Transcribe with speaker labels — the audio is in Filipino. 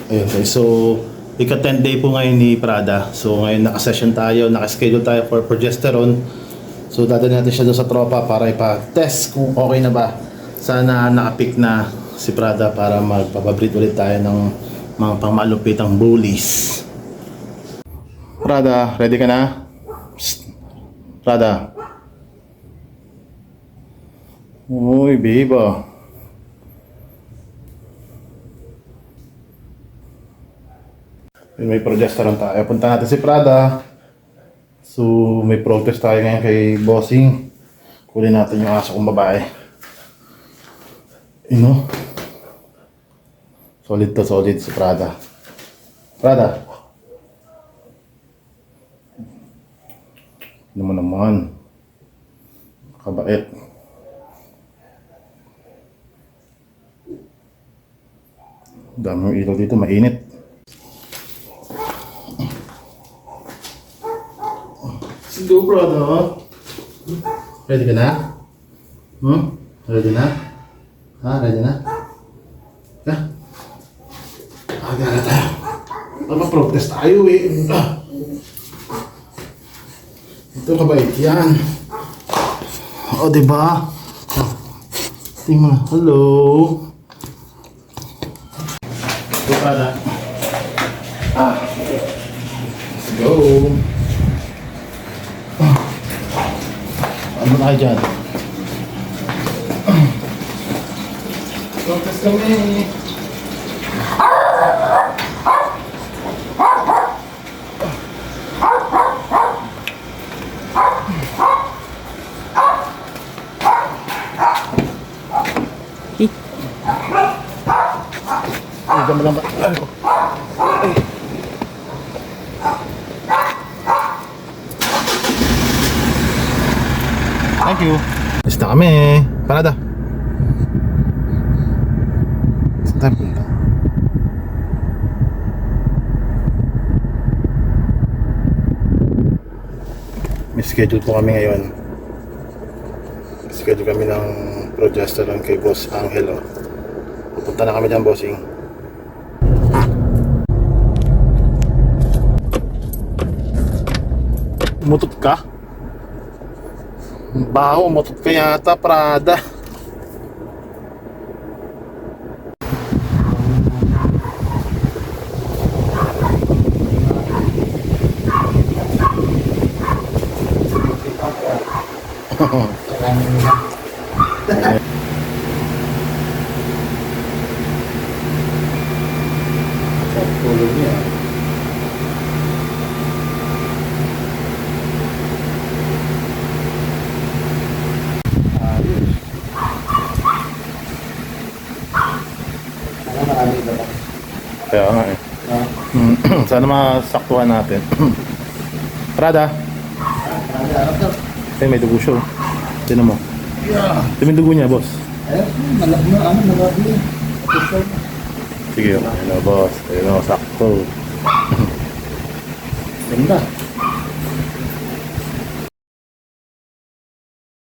Speaker 1: Ayun guys, so ika 10 day po ngayon ni Prada. So ngayon naka-session tayo, naka-schedule tayo for progesterone. So dadalhin natin siya doon sa tropa para ipa-test kung okay na ba. Sana naka-pick na si Prada para magpapabreed ulit tayo ng mga pangmalupitang bullies. Prada, ready ka na? Psst. Prada. Uy, babe. May progesterone tayo. Punta natin si Prada. So, may protest tayo ngayon kay Bossing. Kunin natin yung aso kong babae. Solid to solid si Prada. Prada. Ano mo naman. Kabait. Dami yung ilaw dito, mainit. Let's go, Prada. Ready ka na? Ready na? Ready na? Aga na tayo. Mapaprotest tayo eh. Ito kabait yan. O, diba? Tingnan mo. Hello. Ito, Prada. Let's go. Ano na kayo dyan? Protest kami. Ay, gamba lang ba? Thank you. Alis na kami. Prada. Saan tayo punta? May schedule po kami ngayon. Schedule kami ng progesterone kay Boss Angelo. Pupunta na kami dyan, Bossing. Umutot ka? Baho, umutot ka yata, Prada. Tulog niya. Kaya nga eh. Sana masaktuhan natin. Prada. May dugo siya. Tinan mo. Ito may dugo niya, boss. Sige, hello boss. Ayun, sakto.
Speaker 2: Ganda.